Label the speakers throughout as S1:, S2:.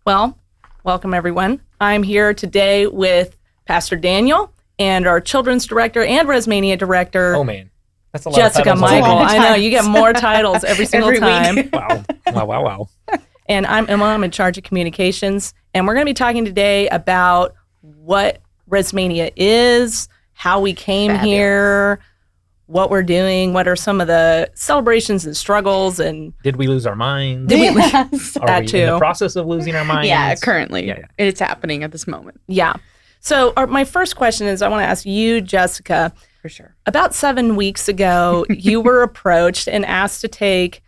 S1: Well, welcome everyone. I'm here today with Pastor Daniel and our children's director and REZMANIA director.
S2: Oh man, that's a lot
S1: Jessica
S2: of
S1: Michael.
S2: titles.
S1: I know you get more titles every single time.
S2: Wow.
S1: And I'm Emma. I'm in charge of communications, and we're going to be talking today about what REZMANIA is, how we came here, what we're doing, what are some of the celebrations and struggles, and
S2: Did we lose our minds?
S1: did we
S3: Yes.
S2: Are
S1: that
S2: we
S1: too?
S2: in the process of losing our minds?
S3: Yeah, currently.
S2: Yeah.
S3: It's happening at this moment.
S1: Yeah. So my first question is I want to ask you, Jessica,
S3: For sure.
S1: about 7 weeks ago, you were approached and asked to take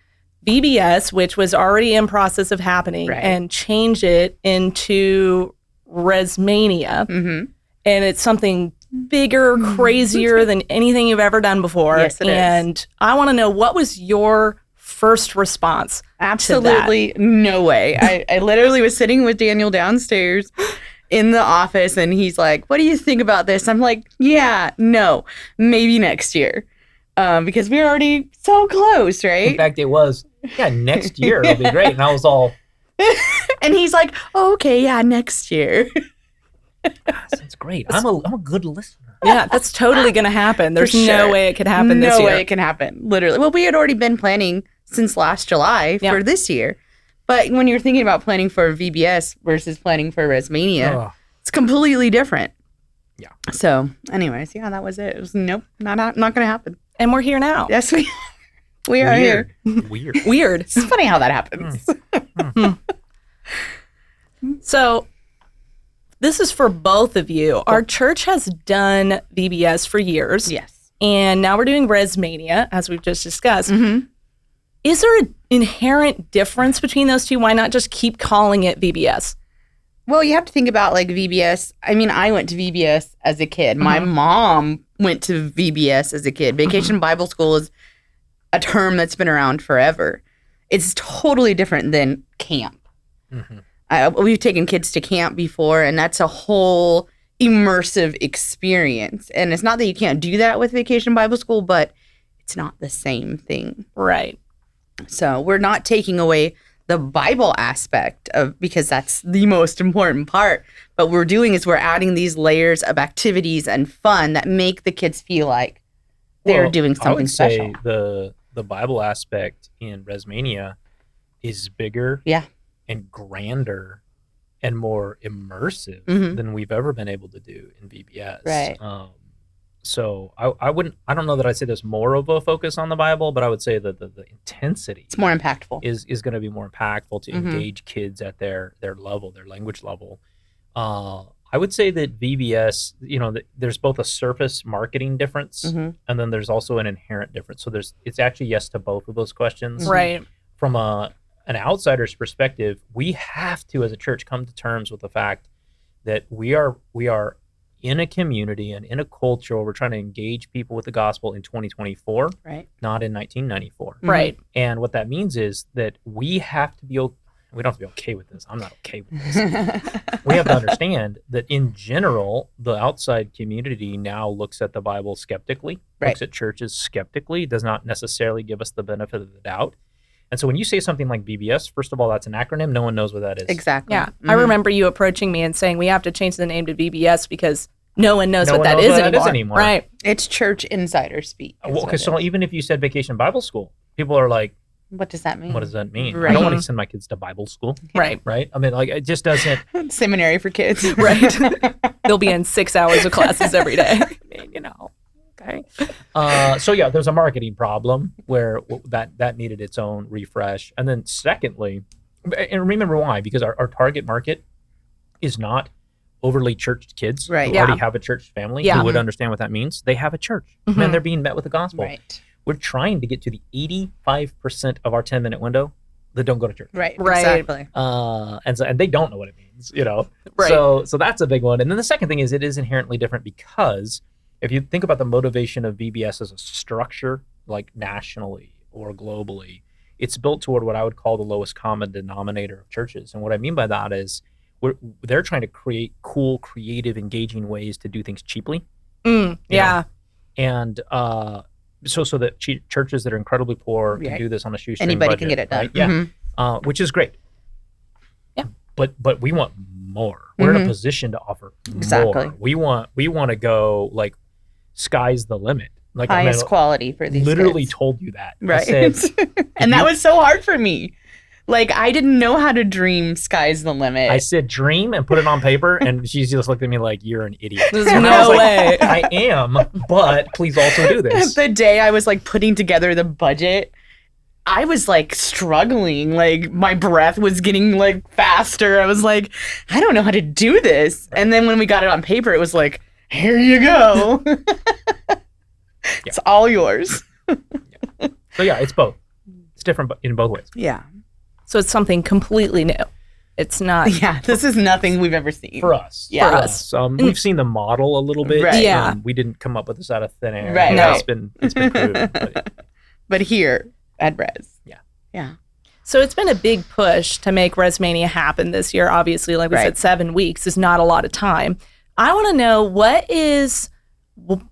S1: VBS, which was already in process of happening,
S3: Right.
S1: and change it into REZMANIA.
S3: Mm-hmm.
S1: And it's something bigger, crazier than anything you've ever done before.
S3: Yes, it is.
S1: And I want to know, what was your first response?
S3: Absolutely no way. I literally was sitting with Daniel downstairs in the office, and he's like, "What do you think about this?" I'm like, "Yeah, no, maybe next year." Because we're already so close, right?
S2: In fact, it was, next year it'll be great. And I was all,
S3: And he's like, "Oh, okay, yeah, next year."
S2: that's great. I'm a good listener.
S1: Yeah, that's totally going to happen. There's
S3: For
S1: no
S3: sure.
S1: way it could happen this
S3: No
S1: year.
S3: way it can happen, literally. Well, we had already been planning since last July
S1: Yeah.
S3: for this year. But when you're thinking about planning for VBS versus planning for REZMANIA,
S2: Oh,
S3: it's completely different.
S2: Yeah.
S3: So, anyways, yeah, that was it. It was nope, not going to happen.
S1: And we're here now.
S3: Yes, we are here.
S2: Weird.
S1: Weird.
S3: It's funny how that happens.
S1: So this is for both of you. Our church has done VBS for years.
S3: Yes.
S1: And now we're doing REZMANIA, as we've just discussed.
S3: Mm-hmm.
S1: Is there an inherent difference between those two? Why not just keep calling it VBS?
S3: Well, you have to think about like VBS. I mean, I went to VBS as a kid. My mom went to VBS as a kid. Vacation Bible School is a term that's been around forever. It's totally different than camp. We've taken kids to camp before, and that's a whole immersive experience. And it's not that you can't do that with Vacation Bible School, but it's not the same thing.
S1: Right.
S3: So we're not taking away the Bible aspect of, because that's the most important part. But what we're doing is we're adding these layers of activities and fun that make the kids feel like they're doing
S2: I
S3: something
S2: would
S3: special.
S2: say the Bible aspect in REZMANIA is bigger
S3: Yeah.
S2: and grander and more immersive
S3: Mhm.
S2: than we've ever been able to do in VBS.
S3: Right.
S2: So I don't know that I'd say there's more of a focus on the Bible, but I would say that the intensity
S3: It's more impactful.
S2: is going to be more impactful to
S3: Mhm.
S2: engage kids at their level, their language level. I would say that VBS, there's both a surface marketing difference
S3: Mhm.
S2: and then there's also an inherent difference. So it's actually yes to both of those questions.
S1: Right.
S2: From an outsider's perspective, we have to, as a church, come to terms with the fact that we are in a community and in a culture where we're trying to engage people with the gospel in 2024,
S3: Right.
S2: not in 1994.
S1: Right.
S2: And what that means is that we have to be we don't have to be okay with this. I'm not okay with this. We have to understand that in general, the outside community now looks at the Bible skeptically,
S3: Right.
S2: looks at churches skeptically, does not necessarily give us the benefit of the doubt. And so when you say something like VBS, first of all, that's an acronym. No one knows what that is.
S3: Exactly.
S1: Yeah. I
S3: Mhm.
S1: remember you approaching me and saying we have to change the name to VBS because no one knows
S2: No
S1: what
S2: one
S1: that
S2: knows
S1: is
S2: what that is
S1: anymore.
S2: anymore.
S1: Right.
S3: It's church insider speak. is
S2: Well,
S3: what
S2: okay,
S3: it
S2: so
S3: is.
S2: even if you said Vacation Bible School, people are like,
S3: What does that mean?
S2: what does that mean? I
S3: Right.
S2: don't want to send my kids to Bible school,
S1: Right.
S2: right? I mean, like, it just doesn't,
S3: Seminary for kids.
S1: Right. They'll be in 6 hours of classes every day.
S2: okay. So yeah, there's a marketing problem where that needed its own refresh. And then secondly, and remember why, because our target market is not overly churched kids
S3: Right.
S2: who
S1: Yeah.
S2: already have a church family
S1: Yeah.
S2: who would understand what that means. They have a church.
S1: Mhm.
S2: Man, they're being met with the gospel.
S3: Right.
S2: We're trying to get to the 85% of our 10-minute window that don't go to church.
S3: Right.
S1: Right.
S3: Exactly.
S2: And they don't know what it means,
S1: Right.
S2: So that's a big one. And then the second thing is it is inherently different because if you think about the motivation of VBS as a structure, like nationally or globally, it's built toward what I would call the lowest common denominator of churches. And what I mean by that is they're trying to create cool, creative, engaging ways to do things cheaply.
S1: Yeah.
S2: And so that churches that are incredibly poor can
S3: Right.
S2: do this on a shoestring
S3: Anybody
S2: budget,
S3: can get it done.
S2: right? Yeah.
S3: Mhm.
S2: Which is great.
S1: Yeah.
S2: but we want more. We're in a position to offer more. We want to go like sky's the limit. Like
S3: highest quality for these
S2: literally
S3: kids.
S2: told you that.
S3: Right.
S2: I said,
S3: and that was so hard for me. Like, I didn't know how to dream sky's the limit.
S2: I said dream and put it on paper, and she just looked at me like, you're an idiot.
S1: There's no way.
S2: I am, but please also do this.
S3: The day I was like putting together the budget, I was like struggling. Like, my breath was getting like faster. I was like, I don't know how to do this. And then when we got it on paper, it was like, here you go. It's all yours.
S2: So yeah, it's both. It's different in both ways.
S3: Yeah.
S1: So it's something completely new. It's not.
S3: Yeah, this is nothing we've ever seen.
S2: For us.
S3: Yeah.
S2: For us. We've seen the model a little bit.
S3: Right.
S1: Yeah.
S2: We didn't come up with this out of thin air.
S3: Right.
S1: No.
S2: It's been proven.
S3: But here at Rez.
S2: Yeah.
S3: Yeah.
S1: So it's been a big push to make REZMANIA happen this year. Obviously, like we said, 7 weeks is not a lot of time. I want to know, what is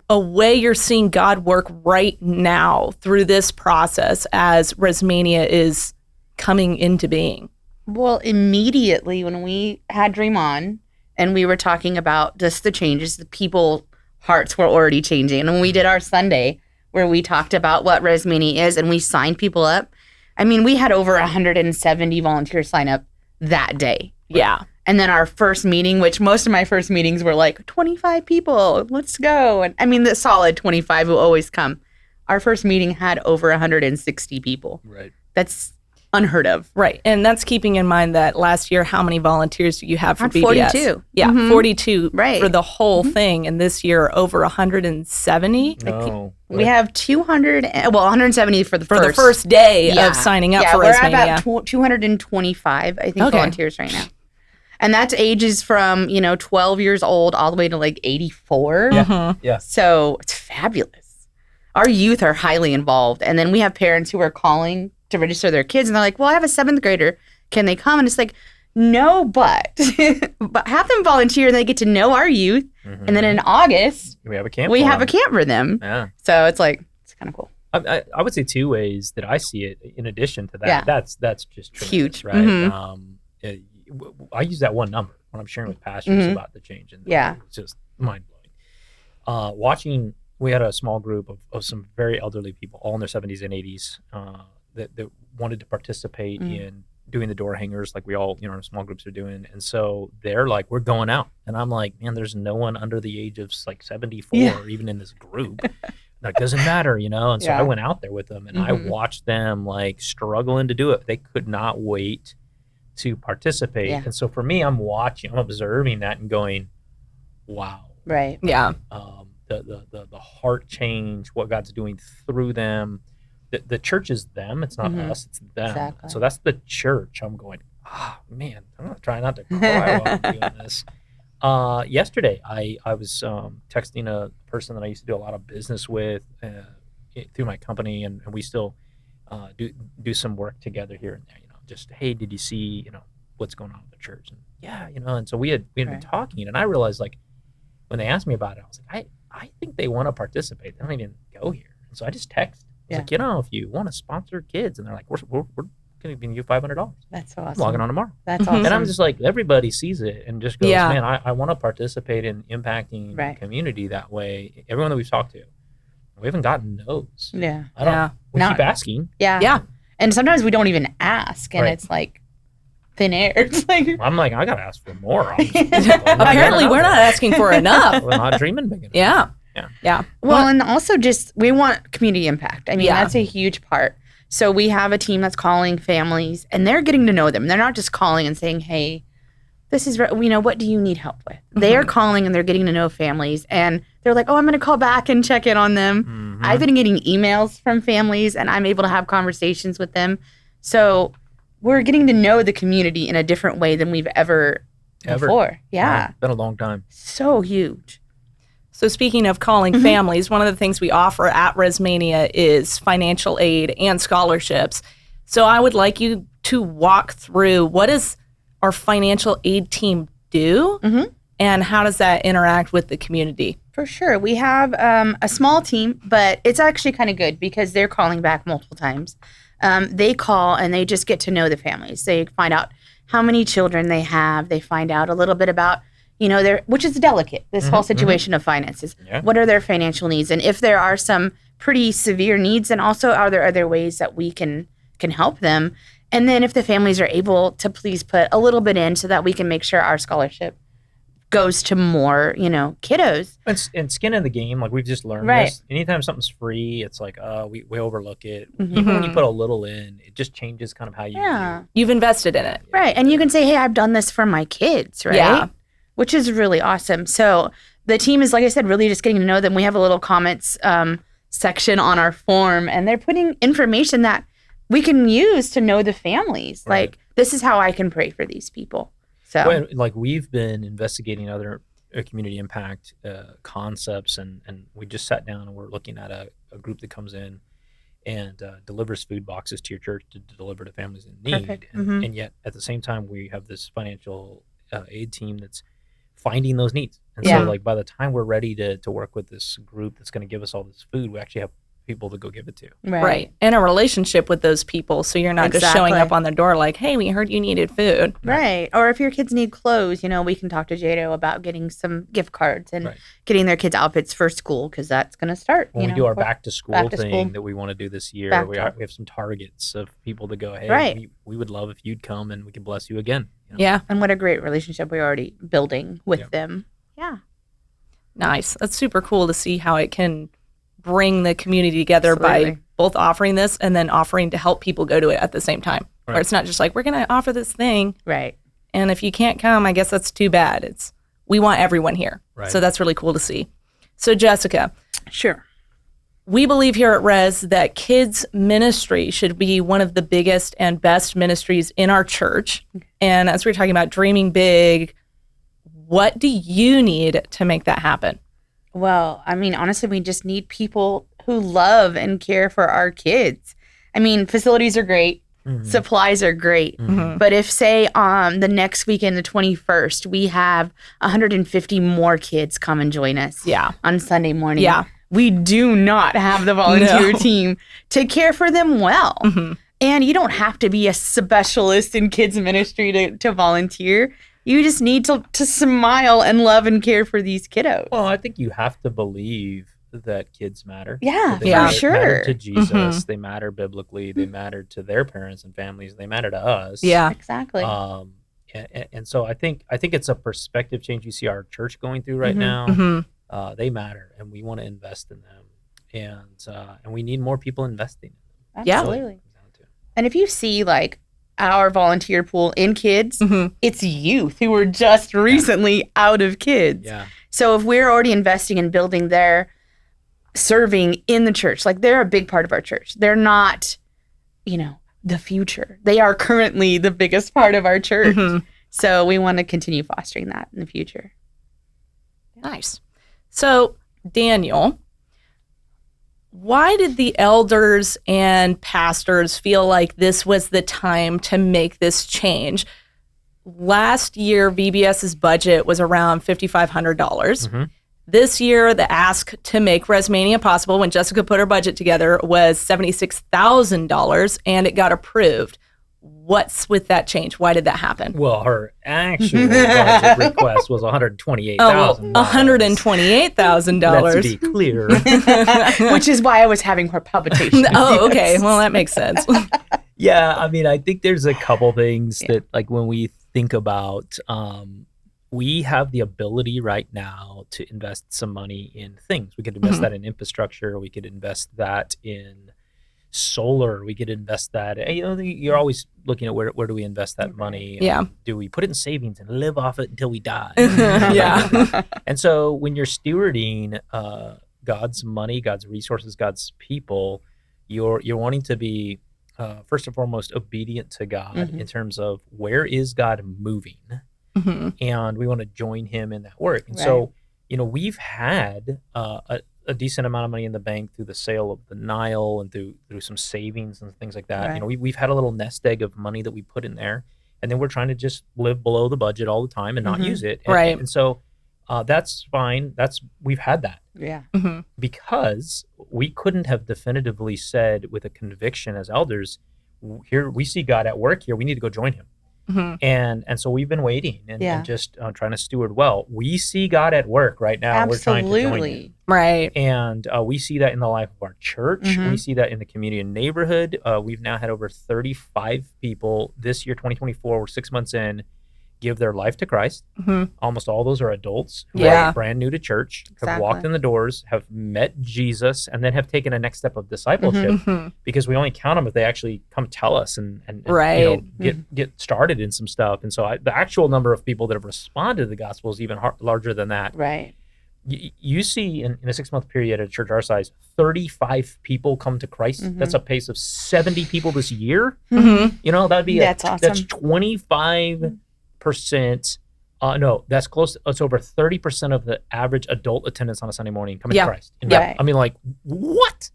S1: a way you're seeing God work right now through this process as REZMANIA is coming into being?
S3: Well, immediately when we had Dream On and we were talking about just the changes, the people hearts were already changing. And when we did our Sunday where we talked about what REZMANIA is and we signed people up, I mean, we had over 170 volunteers sign up that day.
S1: Yeah.
S3: And then our first meeting, which most of my first meetings were like 25 people, let's go. And I mean, the solid 25 who always come. Our first meeting had over 160 people.
S2: Right.
S3: That's unheard of.
S1: Right. And that's keeping in mind that last year, how many volunteers do you have for
S3: Had
S1: BBS?
S3: 42.
S1: Yeah,
S3: Mhm.
S1: 42
S3: Right.
S1: for the whole thing. And this year, over 170
S2: No.
S3: We have 170 for the
S1: for the first day
S3: Yeah.
S1: of signing up
S3: yeah,
S1: for
S3: we're
S1: REZMANIA.
S3: at about 225, I think,
S1: Okay.
S3: volunteers right now. And that's ages from, 12 years old all the way to like 84.
S2: Yeah.
S1: Mhm.
S2: Yeah.
S3: So it's fabulous. Our youth are highly involved. And then we have parents who are calling to register their kids. And they're like, well, I have a 7th grader. Can they come? And it's like, no, but have them volunteer. They get to know our youth. And then in August,
S2: we have a camp.
S3: we
S2: for
S3: have a
S2: them.
S3: camp for them.
S2: Yeah.
S3: So it's like, it's kind of cool.
S2: I would say 2 ways that I see it. In addition to that,
S3: Yeah.
S2: that's just tremendous,
S3: Huge.
S2: right?
S3: Mhm.
S2: I use that one number when I'm sharing with pastors
S3: Mhm.
S2: about the change, and
S3: Yeah.
S2: it's just mind blowing. Watching, we had a small group of some very elderly people, all in their 70s and 80s, that wanted to participate in doing the door hangers, like we all, our small groups are doing. And so they're like, we're going out, and I'm like, man, there's no one under the age of like 74 even in this group. Like, doesn't matter, And so I went out there with them, and I watched them like struggling to do it. They could not wait to participate.
S3: Yeah.
S2: And so for me, I'm observing that and going, wow.
S3: Right.
S1: Yeah.
S2: The heart change, what God's doing through them. The church is them. It's not us. It's them.
S3: Exactly.
S2: So that's the church. I'm going, man, I'm going to try not to cry while I'm doing this. Yesterday, I was texting a person that I used to do a lot of business with through my company, and we still do some work together here and there. Just, hey, did you see, what's going on with the church? And yeah, and so we had been talking, and I realized, like, when they asked me about it, I was like, I think they want to participate. They don't even go here. And so I just text. I was like, if you want to sponsor kids, and they're like, we're going to give you $500.
S3: That's so
S2: I'm
S3: awesome.
S2: logging on tomorrow.
S3: That's awesome.
S2: And I'm just like, everybody sees it and just goes,
S1: Yeah.
S2: man, I want to participate in impacting the community that way. Everyone that we've talked to, we haven't gotten no's.
S3: Yeah.
S2: I don't.
S1: Yeah.
S2: We
S3: No.
S2: keep asking.
S3: Yeah.
S1: Yeah.
S3: And sometimes we don't even ask, and
S2: Right.
S3: it's like thin air. It's like,
S2: I'm like, I got to ask for more.
S1: Apparently, we're not asking for enough.
S2: We're not dreaming big enough.
S1: Yeah.
S2: Yeah.
S1: Yeah.
S3: well, and also just we want community impact. I mean,
S1: Yeah.
S3: that's a huge part. So we have a team that's calling families, and they're getting to know them. They're not just calling and saying, "Hey, this is what do you need help with?" They are calling and they're getting to know families, and they're like, "Oh, I'm going to call back and check in on them." I've been getting emails from families, and I'm able to have conversations with them. So we're getting to know the community in a different way than we've ever before. Yeah,
S2: Been a long time.
S3: so huge.
S1: So speaking of calling families, one of the things we offer at REZMANIA is financial aid and scholarships. So I would like you to walk through, what does our financial aid team do, and how does that interact with the community?
S3: For sure. We have a small team, but it's actually kind of good because they're calling back multiple times. They call and they just get to know the families. They find out, how many children they have. They find out a little bit about, which is delicate, this whole situation of finances.
S2: Yeah.
S3: What are their financial needs? And if there are some pretty severe needs, and also are there other ways that we can help them? And then if the families are able to please put a little bit in so that we can make sure our scholarship goes to more, kiddos.
S2: And skin in the game, like we've just learned
S3: Right.
S2: this. Anytime something's free, it's like, we overlook it.
S3: Mhm.
S2: Even when you put a little in, it just changes kind of how you
S3: Yeah.
S2: view.
S1: You've invested in it.
S3: Right. And you can say, hey, I've done this for my kids, right?
S1: Yeah.
S3: Which is really awesome. So the team is, like I said, really just getting to know them. We have a little comments section on our form, and they're putting information that we can use to know the families.
S2: Right.
S3: Like, this is how I can pray for these people. So,
S2: Well, like we've been investigating other community impact concepts, and we just sat down and we're looking at a group that comes in and delivers food boxes to your church to deliver to families in need.
S3: Perfect.
S2: And,
S3: Mhm.
S2: and yet at the same time, we have this financial aid team that's finding those needs. And
S3: Yeah.
S2: so like by the time we're ready to work with this group that's going to give us all this food, we actually have people to go give it to.
S1: Right. And a relationship with those people. So you're not just showing up on the door like, hey, we heard you needed food.
S3: Right. Or if your kids need clothes, we can talk to Jado about getting some gift cards and
S2: Right.
S3: getting their kids outfits for school, because that's going to start.
S2: When we do our back to school
S3: back to
S2: thing
S3: school.
S2: that we want to do this year,
S3: Back
S2: we
S3: to-
S2: have some targets of people to go, hey,
S3: Right.
S2: we would love if you'd come and we can bless you again.
S1: Yeah.
S3: And what a great relationship we're already building with
S2: Yeah.
S3: them. Yeah.
S1: Nice. That's super cool to see how it can bring the community together by
S3: Absolutely.
S1: both offering this and then offering to help people go to it at the same time. Where
S2: Right.
S1: it's not just like, we're going to offer this thing,
S3: Right.
S1: and if you can't come, I guess that's too bad. It's we want everyone here.
S2: Right.
S1: So that's really cool to see. So Jessica,
S3: Sure.
S1: we believe here at Res that kids ministry should be one of the biggest and best ministries in our church. And as we're talking about dreaming big, what do you need to make that happen?
S3: Well, honestly, we just need people who love and care for our kids. Facilities are great.
S2: Mhm.
S3: Supplies are great.
S2: Mhm.
S3: But if, say, on the next weekend, the 21st, we have 150 more kids come and join us
S1: Yeah.
S3: on Sunday morning.
S1: Yeah.
S3: We do not have the volunteer
S1: No.
S3: team to care for them well.
S1: Mhm.
S3: And you don't have to be a specialist in kids ministry to volunteer. You just need to smile and love and care for these kiddos.
S2: Well, I think you have to believe that kids matter.
S3: Yeah,
S2: That they
S1: for
S2: matter
S3: sure.
S2: to Jesus.
S1: Mhm.
S2: They matter biblically. They matter to their parents and families. They matter to us.
S1: Yeah.
S3: Exactly.
S2: And so I think it's a perspective change you see our church going through right
S3: Mhm.
S2: now.
S1: Mhm.
S2: They matter, and we want to invest in them, and we need more people investing in them.
S1: Yeah.
S2: That's what it
S3: Absolutely.
S2: comes down to.
S3: And if you see like our volunteer pool in kids,
S1: Mhm.
S3: it's youth who were just recently out of kids.
S2: Yeah.
S3: So if we're already investing in building their serving in the church, like they're a big part of our church. They're not, the future. They are currently the biggest part of our church.
S1: Mhm.
S3: So we want to continue fostering that in the future.
S1: Nice. So, Daniel, why did the elders and pastors feel like this was the time to make this change? Last year, VBS's budget was around $5,500.
S2: Mhm.
S1: This year, the ask to make REZMANIA possible, when Jessica put her budget together, was $76,000, and it got approved. What's with that change? Why did that happen?
S2: Well, her actual budget request was $128,000.
S1: $128,000.
S2: Let's be clear.
S3: Which is why I was having her palpitations.
S1: Oh, okay. Well, that makes sense.
S2: Yeah, I think there's a couple things that, like, when we think about, we have the ability right now to invest some money in things. We could invest
S1: Mhm.
S2: that in infrastructure. We could invest that in solar. We could invest that. You're always looking at where do we invest that money?
S1: Yeah.
S2: Do we put it in savings and live off it until we die?
S1: Yeah.
S2: And so when you're stewarding God's money, God's resources, God's people, you're wanting to be first and foremost obedient to God
S3: Mhm.
S2: in terms of where is God moving,
S1: Mhm.
S2: and we want to join Him in that work. And so, we've had a decent amount of money in the bank through the sale of the Nile and through some savings and things like that.
S3: Right.
S2: We've had a little nest egg of money that we put in there, and then we're trying to just live below the budget all the time and not
S3: Mhm.
S2: use it. And,
S1: Right.
S2: And so that's fine. We've had that
S3: Yeah.
S1: Mhm.
S2: because we couldn't have definitively said with a conviction as elders, here we see God at work here. We need to go join Him. And so we've been waiting and just trying to steward well. We see God at work right now.
S3: Absolutely.
S2: We're trying to join Him.
S1: Right.
S2: And we see that in the life of our church. We see that in the community and neighborhood. We've now had over 35 people this year, 2024, we're 6 months in, give their life to Christ. Almost all those are adults who are brand new to church, have walked in the doors, have met Jesus, and then have taken a next step of discipleship because we only count them if they actually come tell us and get started in some stuff. And so the actual number of people that have responded to the gospel is even larger than that.
S3: Right.
S2: You see in a 6-month period at a church our size, 35 people come to Christ. That's a pace of 70 people this year. That'd be
S3: that's awesome.
S2: That's 25%. No, that's close. It's over 30% of the average adult attendance on a Sunday morning coming to Christ. I mean, like, what?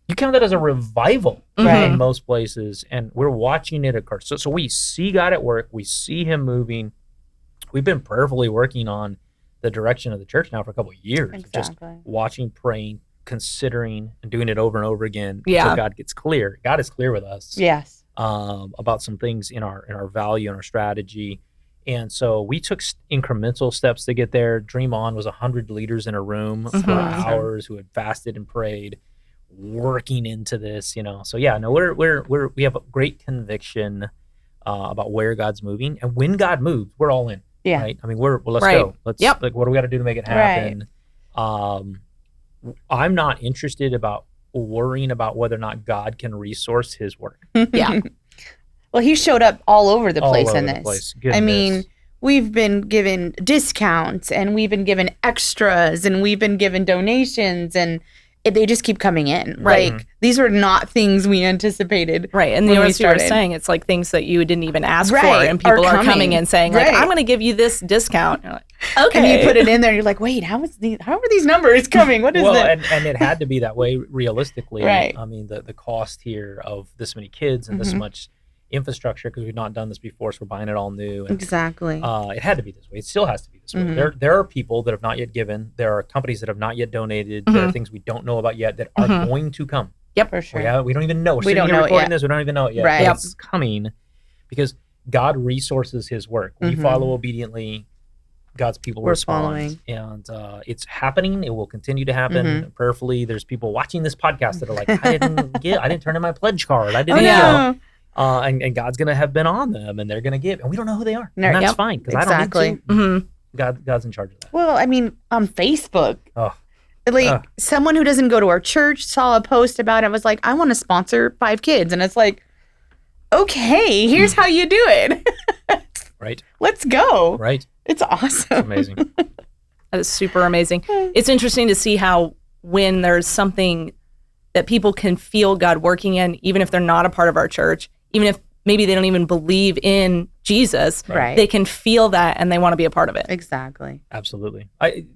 S2: You count that as a revival in most places, and we're watching it occur. So we see God at work. We see Him moving. We've been prayerfully working on the direction of the church now for a couple of years. Just watching, praying, considering, and doing it over and over again until God gets clear. God is clear with us.
S3: Yes.
S2: About some things in our value and our strategy. And so we took incremental steps to get there. Dream On was 100 leaders in a room for hours who had fasted and prayed, working into this, So we have a great conviction about where God's moving, and when God moves, we're all in. Yeah. Right. I mean, let's go. Let's like, what do we got to do to make it happen? Right. I'm not interested about worrying about whether or not God can resource His work.
S3: Well, He showed up all over the place in this. I mean, we've been given discounts, and we've been given extras, and we've been given donations, and they just keep coming in. Right. Like, these are not things we anticipated.
S1: Right. And as you were saying, it's like things that you didn't even ask for, and people are coming in saying, like, I'm going to give you this discount. You're like, okay.
S3: And you put it in there, and you're like, wait, how are these numbers coming? What is that?
S2: And it had to be that way realistically. Right. I mean, the cost here of this many kids and this much infrastructure, because we've not done this before, so we're buying it all new. And, it had to be this way. It still has to be this way. There are people that have not yet given. There are companies that have not yet donated. There are things we don't know about yet that are going to come.
S3: Yep, for sure.
S2: We don't even know. We don't know recording this. We don't even know it yet. Right. But it's coming because God resources His work. We follow obediently. God's people respond. Following. And it's happening. It will continue to happen prayerfully. There's people watching this podcast that are like, I didn't turn in my pledge card. I didn't and God's going to have been on them, and they're going to give. And we don't know who they are. And that's fine, because I don't need to. God's in charge of that.
S3: Well, I mean, on Facebook, someone who doesn't go to our church saw a post about it and was like, I want to sponsor 5 kids. And it's like, okay, here's how you do it.
S2: Right.
S3: Let's go.
S2: Right.
S3: It's awesome.
S2: It's amazing.
S1: That is super amazing. It's interesting to see how when there's something that people can feel God working in, even if they're not a part of our church, even if maybe they don't even believe in Jesus, they can feel that and they want to be a part of it.
S3: Exactly.
S2: Absolutely.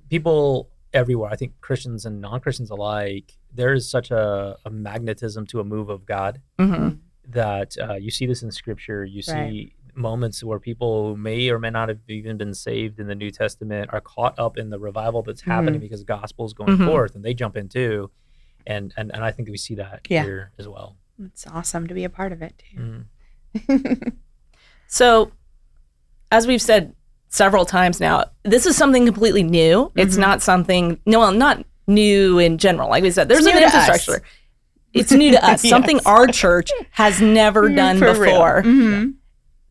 S2: People everywhere, I think Christians and non-Christians alike, there is such a magnetism to a move of God that you see this in Scripture. You see moments where people who may or may not have even been saved in the New Testament are caught up in the revival that's happening because the gospel is going forth, and they jump in too. And I think we see that here as well.
S3: It's awesome to be a part of it too.
S1: So, as we've said several times now, this is something completely new. It's not something, not new in general. Like we said, there's an infrastructure. It's new to us. Something our church has never done before.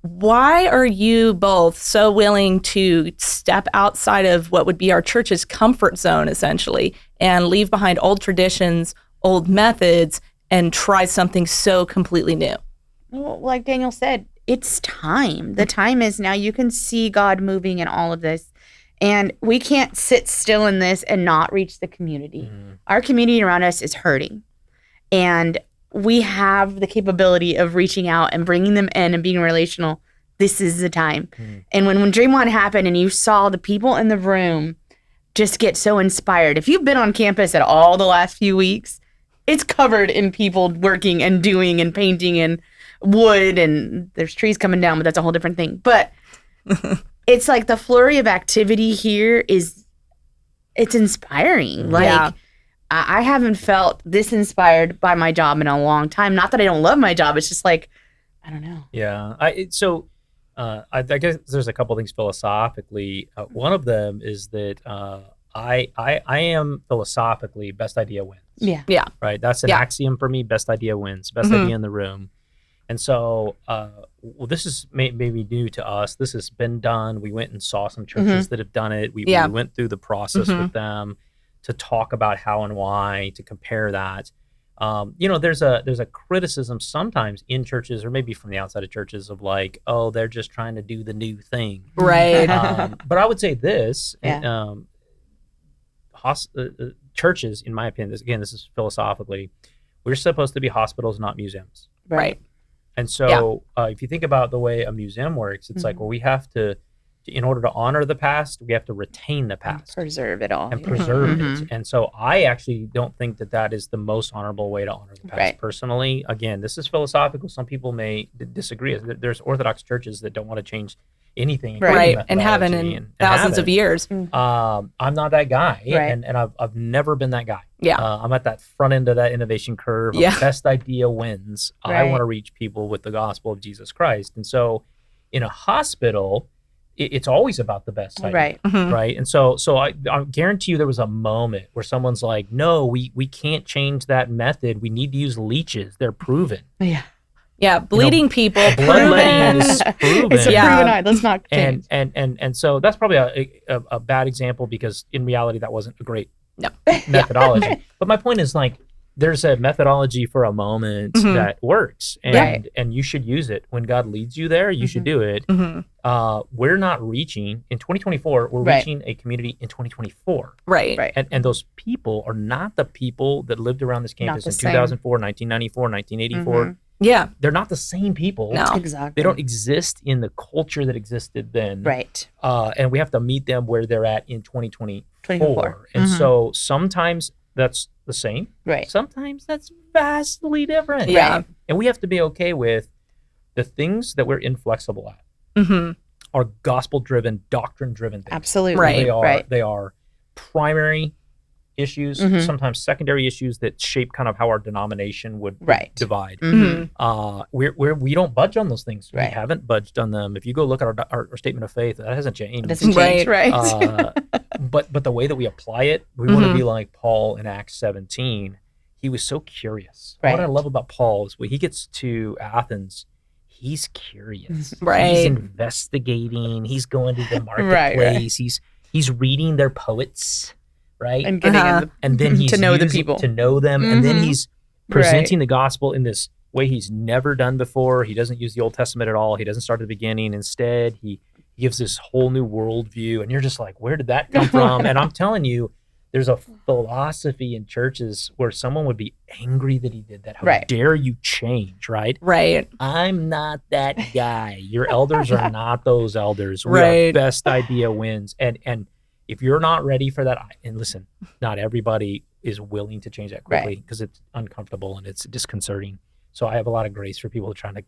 S1: Why are you both so willing to step outside of what would be our church's comfort zone, essentially, and leave behind old traditions, old methods, and try something so completely new?
S3: Well, like Daniel said, it's time. The time is now. You can see God moving in all of this. And we can't sit still in this and not reach the community. Our community around us is hurting. And we have the capability of reaching out and bringing them in and being relational. This is the time. And when Dream On happened and you saw the people in the room just get so inspired. If you've been on campus at all the last few weeks, it's covered in people working and doing and painting and wood, and there's trees coming down, but that's a whole different thing. But it's like the flurry of activity here it's inspiring. Like, I haven't felt this inspired by my job in a long time. Not that I don't love my job. It's just like, I don't know.
S2: Yeah. So I guess there's a couple things philosophically. One of them is that I am philosophically best idea wins.
S3: Yeah.
S1: Yeah.
S2: Right. That's an axiom for me. Best idea wins. Best idea in the room. And so, well, this is maybe new to us. This has been done. We went and saw some churches that have done it. We went through the process with them to talk about how and why, to compare that. There's a criticism sometimes in churches, or maybe from the outside of churches, of like, oh, they're just trying to do the new thing.
S1: Right.
S2: But I would say this, churches, in my opinion, this is philosophically, we're supposed to be hospitals, not museums.
S1: Right.
S2: And so if you think about the way a museum works, it's like, well, we have to, in order to honor the past, we have to retain the past.
S3: Preserve it all.
S2: And preserve it. And so I actually don't think that is the most honorable way to honor the past. Personally, again, this is philosophical. Some people may disagree. There's Orthodox churches that don't want to change anything.
S1: Right. And haven't in thousands of years.
S2: I'm not that guy.
S3: Right.
S2: And I've never been that guy.
S1: Yeah.
S2: I'm at that front end of that innovation curve. Best idea wins. I want to reach people with the gospel of Jesus Christ. And so in a hospital, it's always about the best idea. Right. And so I guarantee you there was a moment where someone's like, no, we can't change that method. We need to use leeches. They're proven.
S1: Yeah, bleeding people.
S2: Bloodletting is proven.
S3: It's a proven eye. Let's not change.
S2: And so that's probably a bad example, because in reality that wasn't a great methodology. But my point is, like, there's a methodology for a moment that works, and you should use it. When God leads you there, you should do it. We're not reaching in 2024. We're reaching a community in 2024.
S1: Right.
S2: And those people are not the people that lived around this campus in 2004, 1994, 1984.
S1: Yeah.
S2: They're not the same people.
S1: No.
S3: Exactly.
S2: They don't exist in the culture that existed then.
S3: Right.
S2: And we have to meet them where they're at in 2024.
S3: 24.
S2: And so sometimes that's the same.
S3: Right.
S2: Sometimes that's vastly different.
S1: Yeah.
S2: And we have to be okay with the things that we're inflexible at. Are gospel-driven, doctrine-driven things.
S3: Absolutely.
S2: They are primary issues, sometimes secondary issues that shape kind of how our denomination would divide. We don't budge on those things. We haven't budged on them. If you go look at our statement of faith, that hasn't changed.
S3: It doesn't change,
S2: But the way that we apply it, we want to be like Paul in Acts 17. He was so curious. What I love about Paul is when he gets to Athens, he's curious. He's investigating. He's going to the marketplace. He's reading their poets. Right,
S3: and getting
S2: and then he's
S3: to know the people,
S2: to know them, and then he's presenting the gospel in this way he's never done before. He doesn't use the Old Testament at all. He doesn't start at the beginning. Instead, he gives this whole new worldview, and you're just like, where did that come from? And I'm telling you, there's a philosophy in churches where someone would be angry that he did that. How dare you change? Right. I'm not that guy. Your elders are not those elders. We are best idea wins, and if you're not ready for that, and listen, not everybody is willing to change that quickly because it's uncomfortable and it's disconcerting. So I have a lot of grace for people trying to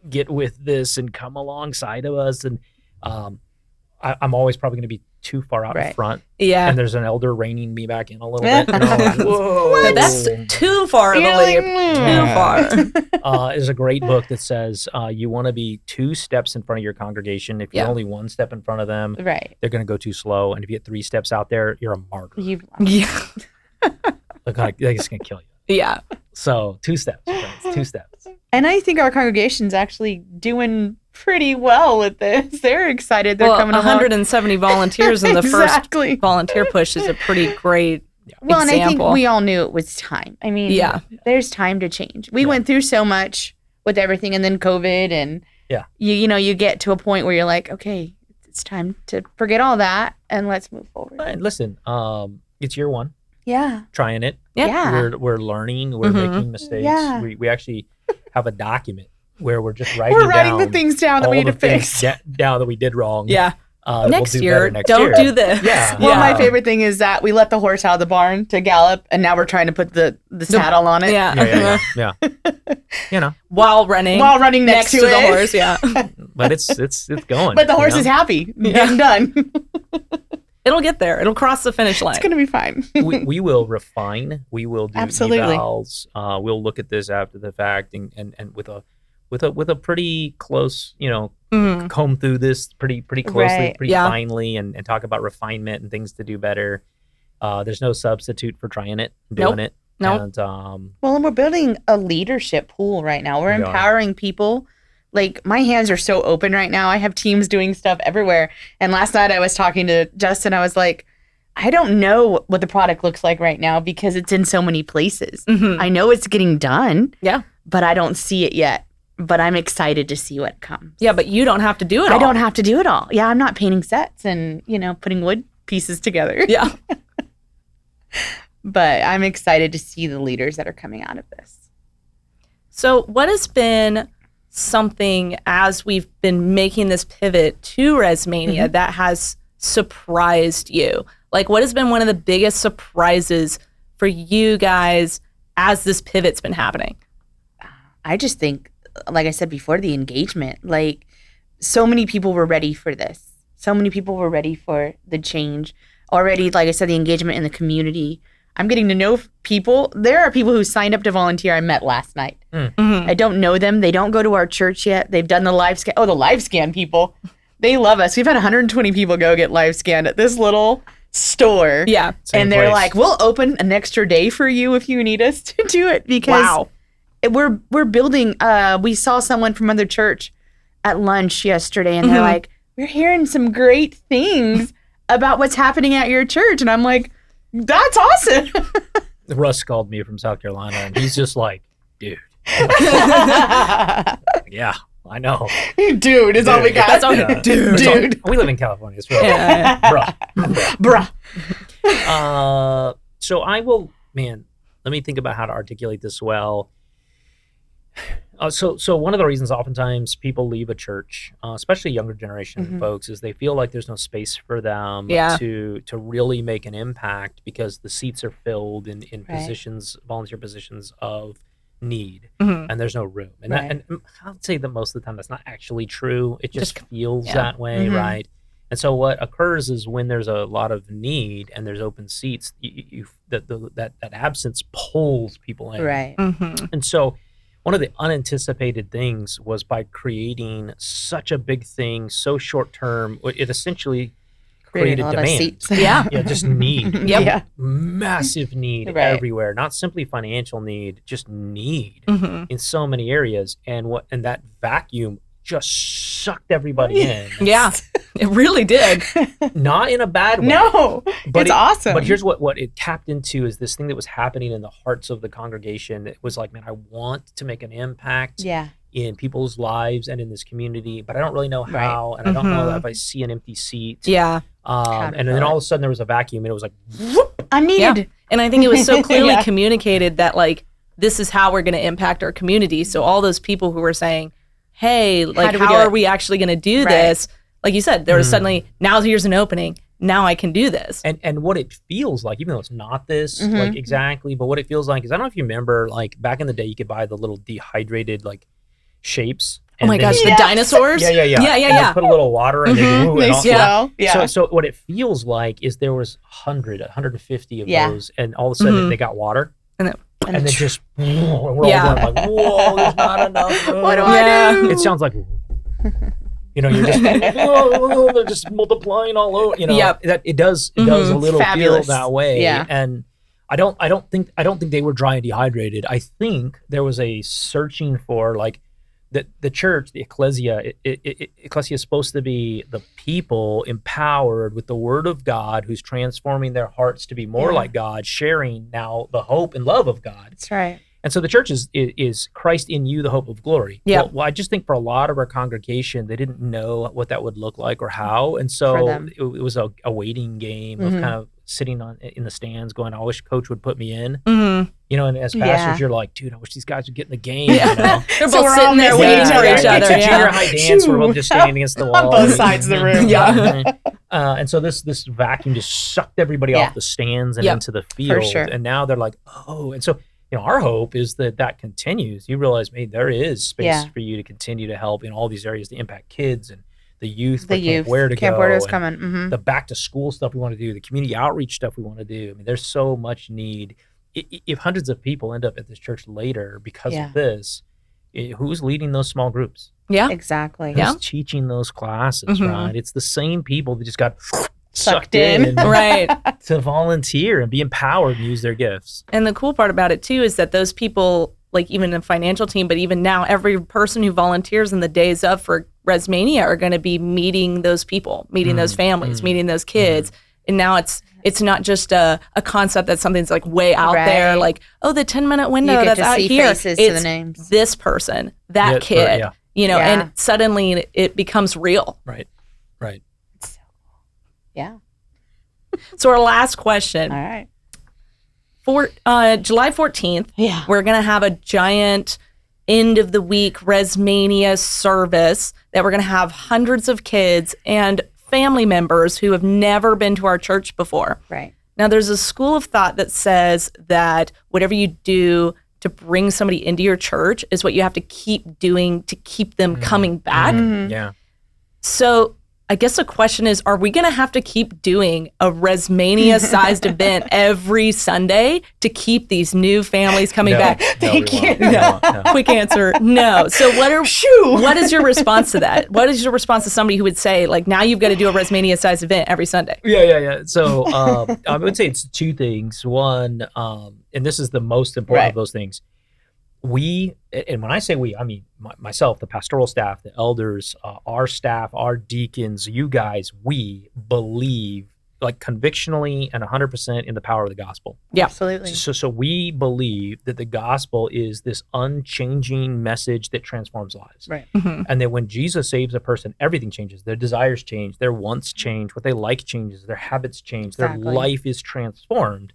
S2: get with this and come alongside of us. And I'm always probably going to be too far out in front.
S1: Yeah.
S2: And there's an elder reining me back in a little bit. And I'm like, whoa.
S1: That's too far of a leap. Too far.
S2: There's a great book that says you want to be 2 steps in front of your congregation. If you're only 1 step in front of them, they're going to go too slow. And if you get 3 steps out there, you're a martyr. They're just going to kill you.
S1: Yeah.
S2: So 2 steps, friends, 2 steps.
S3: And I think our congregation's actually doing pretty well with this. They're excited. They're coming along.
S1: 170 volunteers in the first volunteer push is a pretty great example.
S3: And I think we all knew it was time. I mean, there's time to change. We went through so much with everything, and then COVID, and you get to a point where you're like, okay, it's time to forget all that and let's move forward.
S2: And listen, it's year 1.
S3: Yeah.
S2: Trying it.
S3: Yeah.
S2: We're learning. We're making mistakes.
S3: Yeah.
S2: We actually have a document where we're just writing
S3: the things down that we need to fix.
S2: Down that we did wrong.
S1: Yeah.
S2: Next year,
S1: don't do this.
S2: Yeah.
S3: Well, my favorite thing is that we let the horse out of the barn to gallop, and now we're trying to put the saddle on it.
S2: Yeah.
S1: While running next to the horse. Yeah.
S2: But it's going.
S3: But the horse is happy getting done.
S1: It'll get there. It'll cross the finish line.
S3: It's going to be fine.
S2: we will refine. We will do evals. We'll look at this after the fact and with with a pretty close,
S1: Mhm.
S2: comb through this pretty closely,
S3: Right.
S2: pretty
S1: Yeah.
S2: finely, and talk about refinement and things to do better. There's no substitute for trying it, doing it.
S1: Nope.
S2: And
S3: Well, and we're building a leadership pool right now. We're
S2: We are.
S3: empowering people. Like, my hands are so open right now. I have teams doing stuff everywhere. And last night I was talking to Justin. I was like, I don't know what the product looks like right now because it's in so many places.
S1: Mhm.
S3: I know it's getting done.
S1: Yeah.
S3: But I don't see it yet. But I'm excited to see what comes.
S1: Yeah, but you don't have to do it all.
S3: I don't have to do it all. Yeah, I'm not painting sets and, putting wood pieces together.
S1: Yeah.
S3: But I'm excited to see the leaders that are coming out of this.
S1: So what has been something as we've been making this pivot to REZMANIA that has surprised you? Like, what has been one of the biggest surprises for you guys as this pivot's been happening?
S3: I just think, like I said before, the engagement. Like, so many people were ready for this. So many people were ready for the change. Already, like I said, the engagement in the community. I'm getting to know people. There are people who signed up to volunteer I met last night.
S1: Mhm.
S3: I don't know them. They don't go to our church yet. They've done the live scan. Oh, the live scan people. They love us. We've had 120 people go get live scanned at this little store.
S1: Yeah.
S2: Same
S3: and they're
S2: place.
S3: like, we'll open an extra day for you if you need us to do it because
S1: Wow.
S3: we're building. We saw someone from another church at lunch yesterday, and they're like, "We're hearing some great things about what's happening at your church," and I'm like, "That's awesome."
S2: Russ called me from South Carolina, and he's just like, dude, yeah, I know.
S3: Dude is all we got.
S1: That's all we-
S2: Yeah.
S3: Dude.
S2: It's all- we live in California. It's really,
S1: Yeah.
S2: bruh.
S3: Bruh.
S2: So I will, man, let me think about how to articulate this well. So one of the reasons oftentimes people leave a church, especially younger generation folks, is they feel like there's no space for them
S1: Yeah.
S2: to really make an impact because the seats are filled in
S3: Right.
S2: positions, volunteer positions of need,
S1: Mhm.
S2: and there's no room. And,
S3: Right.
S2: and I would say that most of the time that's not actually true. It just feels
S1: yeah.
S2: that way,
S3: Mhm.
S2: right? And so what occurs is when there's a lot of need and there's open seats, that absence pulls people in.
S3: Right.
S1: Mhm.
S2: And so one of the unanticipated things was by creating such a big thing so short term, it essentially created
S3: a lot of
S2: demand.
S3: seats.
S1: Yeah.
S2: Yeah, just need.
S1: Yep.
S3: Yeah.
S2: Massive need
S3: Right.
S2: everywhere. Not simply financial need, just need
S1: Mhm.
S2: in so many areas. And that vacuum just sucked everybody in.
S1: Yeah. It really did.
S2: Not in a bad way.
S3: No,
S2: But
S3: it's
S2: it-
S3: awesome.
S2: But here's what it tapped into is this thing that was happening in the hearts of the congregation. It was like, man, I want to make an impact
S3: yeah.
S2: in people's lives and in this community, but I don't really know
S3: Right.
S2: how, and I don't know
S1: Mhm.
S2: if I see an empty seat.
S1: Yeah.
S3: How to
S2: And
S3: fill
S2: then
S3: it.
S2: all of a sudden there was a vacuum, and it was like, whoop.
S3: I'm needed.
S1: And I think it was so clearly
S3: Yeah.
S1: communicated that, like, this is how we're going to impact our community. So all those people who were saying, hey, like,
S3: do we
S1: how
S3: do
S1: are
S3: it?
S1: we actually going to do
S3: Right.
S1: this? Like you said, there was
S2: Mm.
S1: suddenly, now here's an opening. Now I can do this.
S2: And what it feels like, even though it's not this,
S3: Mhm.
S2: like exactly, but what it feels like is, I don't know if you remember, like back in the day, you could buy the little dehydrated like shapes.
S1: Oh my
S2: then
S1: gosh,
S2: you-
S1: the
S3: Yes.
S1: dinosaurs?
S2: Yeah.
S1: Yeah,
S2: And they
S1: yeah.
S2: put a little water and
S3: Mhm.
S2: they go,
S3: They
S2: and all,
S3: smell. Yeah.
S2: So what it feels like is there was 150 of
S3: Yeah.
S2: those, and all of a sudden
S1: Mhm.
S2: they got water,
S1: And then-
S2: and then just we're all
S1: Yeah.
S2: going like, whoa, there's not enough room.
S3: What do
S1: Yeah.
S3: I do?
S2: It sounds like, you're just whoa, they're just multiplying all over.
S1: Yep.
S2: That it does a little
S3: Fabulous.
S2: feel that way.
S3: Yeah.
S2: And I don't think they were dry and dehydrated. I think there was a searching for, like, the church, the ecclesia. Ecclesia is supposed to be the people empowered with the word of God, who's transforming their hearts to be more
S3: Yeah.
S2: like God, sharing now the hope and love of God.
S3: That's right.
S2: And so the church is Christ in you, the hope of glory.
S1: Yeah.
S2: Well, I just think for a lot of our congregation, they didn't know what that would look like or how. And
S3: For
S2: so
S3: them.
S2: it was a waiting game of
S3: Mhm.
S2: kind of sitting in the stands going, I wish coach would put me in.
S1: Mhm.
S2: And as
S3: Yeah.
S2: pastors, you're like, dude, I wish these guys would get in the game.
S1: Yeah. They're
S3: So
S1: both
S3: we're all
S1: sitting there
S3: missing
S1: waiting
S3: each
S1: for
S3: other.
S1: each other.
S2: It's a junior
S1: Yeah.
S2: high dance. We're both just standing against the wall.
S3: both sides of the room.
S1: Yeah.
S2: And so this vacuum just sucked everybody
S3: Yeah.
S2: off the stands and
S1: Yep.
S2: into the field.
S3: sure.
S2: And now they're like, oh. And so, our hope is that continues. You realize, hey, there is space
S3: Yeah.
S2: for you to continue to help in all these areas to impact kids and the youth,
S3: The youth.
S2: Where to
S3: Camp
S2: go,
S3: Order's
S2: and
S3: coming. Mm-hmm.
S2: the back to school stuff we want to do, the community outreach stuff we want to do. I mean, there's so much need. If hundreds of people end up at this church later because
S3: Yeah.
S2: of this, who's leading those small groups?
S1: Yeah.
S3: Exactly.
S1: Yeah.
S2: Who's teaching those classes,
S1: Mhm.
S2: right? It's the same people that just got
S3: Sucked in.
S1: Right.
S2: to volunteer and be empowered and use their gifts.
S1: And the cool part about it too is that those people, like even the financial team, but even now, every person who volunteers in the days of for REZMANIA are going to be meeting those people, meeting those families, meeting those kids. And now it's not just a concept that something's like way out there,
S3: Right.
S1: like, oh, the 10-minute window
S3: You get
S1: that's
S3: to
S1: out
S3: see
S1: here.
S3: faces to the names.
S1: This person, that
S2: Yeah,
S1: kid,
S2: yeah.
S1: you know,
S3: Yeah.
S1: and suddenly it becomes real.
S2: Right.
S3: Yeah.
S1: So our last question.
S3: All right.
S1: For July 14th,
S3: Yeah.
S1: we're going to have a giant end of the week REZMANIA service that we're going to have hundreds of kids and family members who have never been to our church before.
S3: Right.
S1: Now, there's a school of thought that says that whatever you do to bring somebody into your church is what you have to keep doing to keep them coming back.
S2: Yeah.
S1: So I guess the question is, are we going to have to keep doing a REZMANIA-sized event every Sunday to keep these new families coming back?
S3: Thank
S2: we
S3: you.
S2: won't. No.
S1: Quick answer, no. So what is your response to that? What is your response to somebody who would say, like, now you've got to do a REZMANIA-sized event every Sunday?
S2: Yeah. So I would say it's two things. One, and this is the most important of those things. And when I say we, I mean myself, the pastoral staff, the elders, our staff, our deacons, you guys, we believe like convictionally and 100% in the power of the gospel.
S1: Yeah.
S3: Absolutely.
S2: So we believe that the gospel is this unchanging message that transforms lives.
S3: Right.
S2: And that when Jesus saves a person, everything changes. Their desires change, their wants change, what they like changes, their habits change, their
S3: Exactly.
S2: life is transformed.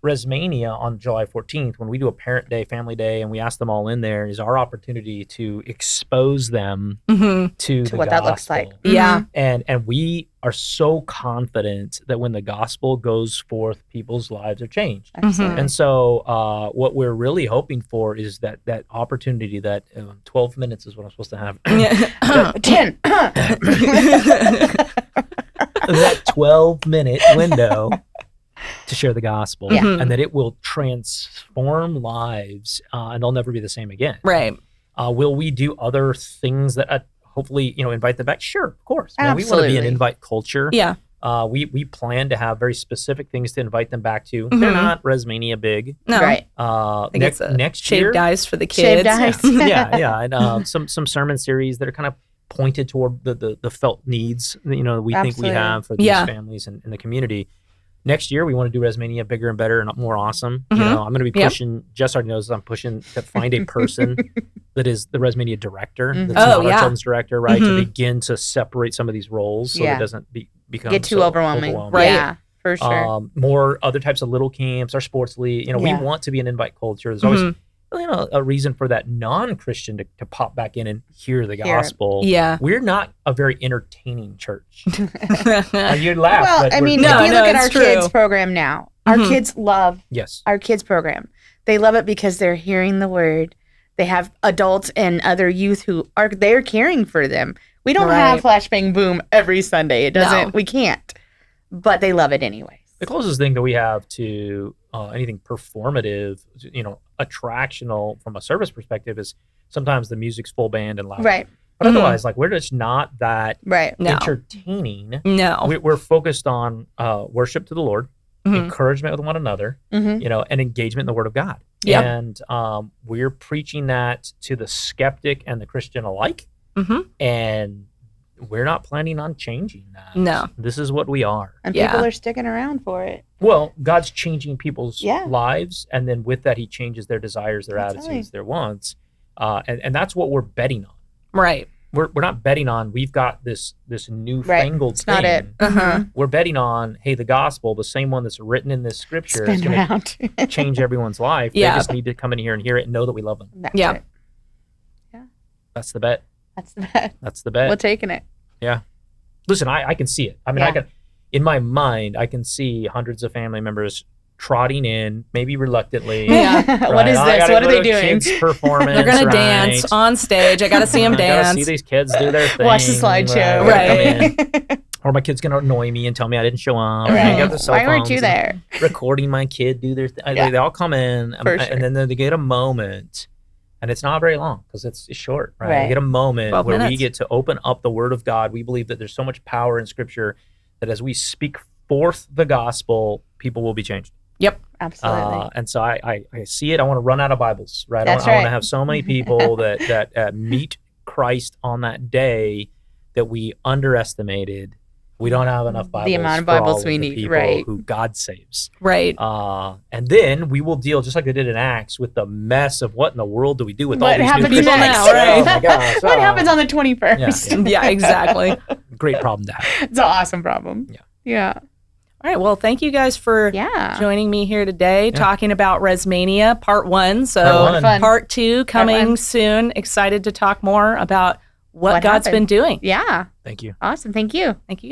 S2: REZMANIA on July 14th, when we do a parent day, family day, and we ask them all in there, is our opportunity to expose them to the
S3: what
S2: gospel.
S3: that looks like.
S1: Yeah.
S2: And we are so confident that when the gospel goes forth, people's lives are changed.
S3: Excellent.
S2: And so what we're really hoping for is that opportunity, that 12 minutes is what I'm supposed to have.
S3: 10.
S2: That 12-minute window to share the gospel,
S3: Yeah.
S2: and that it will transform lives, and they'll never be the same again.
S1: Right.
S2: Will we do other things that hopefully invite them back? Sure, of course. We want to be an
S3: Absolutely.
S2: invite culture.
S1: Yeah.
S2: We plan to have very specific things to invite them back to. They're not REZMANIA big.
S1: No.
S3: Right.
S1: I think it's a
S2: next
S1: shaved
S2: year,
S1: ice for the kids.
S3: Shaved ice.
S2: yeah, and some sermon series that are kind of pointed toward the felt needs we think we
S3: Absolutely.
S2: have for these
S1: Yeah.
S2: families and the community. Next year, we want to do REZMANIA bigger and better and more awesome. I'm going to be
S1: Yep.
S2: pushing. Jess already knows I'm pushing to find a person that is the REZMANIA director. That's
S1: Oh,
S2: not
S1: yeah.
S2: our children's director, right? To begin to separate some of these roles so
S3: Yeah.
S2: it doesn't become
S3: Get too
S2: so
S3: overwhelming.
S1: Right.
S3: Yeah, for sure.
S2: More other types of little camps, our sports league. We
S3: Yeah.
S2: want to be an invite culture. There's always a reason for that non-Christian to pop back in and hear the gospel.
S1: Yeah.
S2: We're not a very entertaining church. You laugh.
S3: Well,
S2: but
S3: I
S2: we're-
S3: mean,
S1: No,
S3: if you
S1: no,
S3: look at
S1: it's
S3: our
S1: true.
S3: kids program now, our kids love
S2: yes.
S3: our kids program. They love it because they're hearing the word. They have adults and other youth who are they're caring for them. We don't have Flash Bang Boom every Sunday. It doesn't.
S1: No.
S3: We can't. But they love it anyways.
S2: The closest thing that we have to anything performative, attractional from a service perspective is sometimes the music's full band and loud.
S3: Right.
S2: But otherwise, we're just not that
S3: Right.
S1: No.
S2: entertaining.
S1: No.
S2: We're focused on worship to the Lord, encouragement with one another, and engagement in the Word of God.
S1: Yep.
S2: And we're preaching that to the skeptic and the Christian alike. And we're not planning on changing that.
S1: No.
S2: This is what we are.
S3: And
S1: Yeah.
S3: people are sticking around for it.
S2: Well, God's changing people's
S3: Yeah.
S2: lives, and then with that, He changes their desires, their
S3: Absolutely.
S2: attitudes, their wants, and that's what we're betting on.
S1: Right.
S2: We're not betting on we've got this newfangled
S3: It's
S2: thing.
S3: not it.
S2: We're betting on, hey, the gospel, the same one that's written in this scripture, is
S3: Spin
S2: going
S3: around.
S2: to change everyone's life.
S1: Yeah.
S2: They just need to come in here and hear it and know that we love them.
S3: That's
S1: Yeah.
S3: it.
S2: That's the bet.
S3: That's the bet.
S2: That's the bet.
S3: We're taking it.
S2: Yeah. Listen, I can see it. I mean,
S3: Yeah.
S2: in my mind, I can see hundreds of family members trotting in, maybe reluctantly.
S1: Yeah.
S3: What is
S2: I
S3: this?
S2: gotta
S3: What are
S2: go
S3: they
S2: to a
S3: doing?
S2: Kids performance.
S1: They're going to
S2: right?
S1: dance on stage. I got to see them
S2: I gotta see
S1: dance.
S2: these kids do their thing.
S3: Watch the slideshow.
S2: Right. Come in. Or my kid's gonna annoy me and tell me I didn't show up.
S3: Right.
S2: I got the cell
S3: Why aren't you
S2: phones and
S3: there?
S2: Recording my kid do their thing.
S3: Yeah.
S2: They all come in,
S3: For
S2: and
S3: sure.
S2: then they get a moment And it's not very long because it's short, right?
S3: Right.
S2: We get a moment
S1: 12
S2: where we
S1: minutes.
S2: get to open up the Word of God. We believe that there's so much power in Scripture that as we speak forth the gospel, people will be changed.
S1: Yep.
S3: Absolutely.
S2: And so I see it. I want to run out of Bibles, right?
S3: That's
S2: I want to
S3: right.
S2: have so many people that meet Christ on that day that we underestimated. We don't have enough Bibles.
S3: The amount of
S2: for all
S3: Bibles
S2: of
S3: we
S2: the
S3: need,
S2: people
S3: right.
S2: who God saves.
S1: Right.
S2: And then we will deal, just like they did in Acts, with the mess of what in the world do we do with all
S3: What
S2: these new
S3: happens
S2: Christians
S1: next?
S3: next?
S1: Right.
S2: Oh my gosh.
S3: What happens on the 21st?
S2: Yeah.
S1: Yeah, exactly.
S2: Great problem to have.
S3: It's an awesome problem.
S2: Yeah.
S3: Yeah.
S1: All right. Well, thank you guys for
S3: Yeah.
S1: joining me here today, talking about REZMANIA Part 1. So
S2: Part one.
S3: Fun.
S1: Part 2 coming
S3: one.
S1: soon. Excited to talk more about what
S3: What
S1: God's
S3: happened?
S1: been doing.
S3: Yeah.
S2: Thank you.
S3: Awesome. Thank you.
S1: Thank you.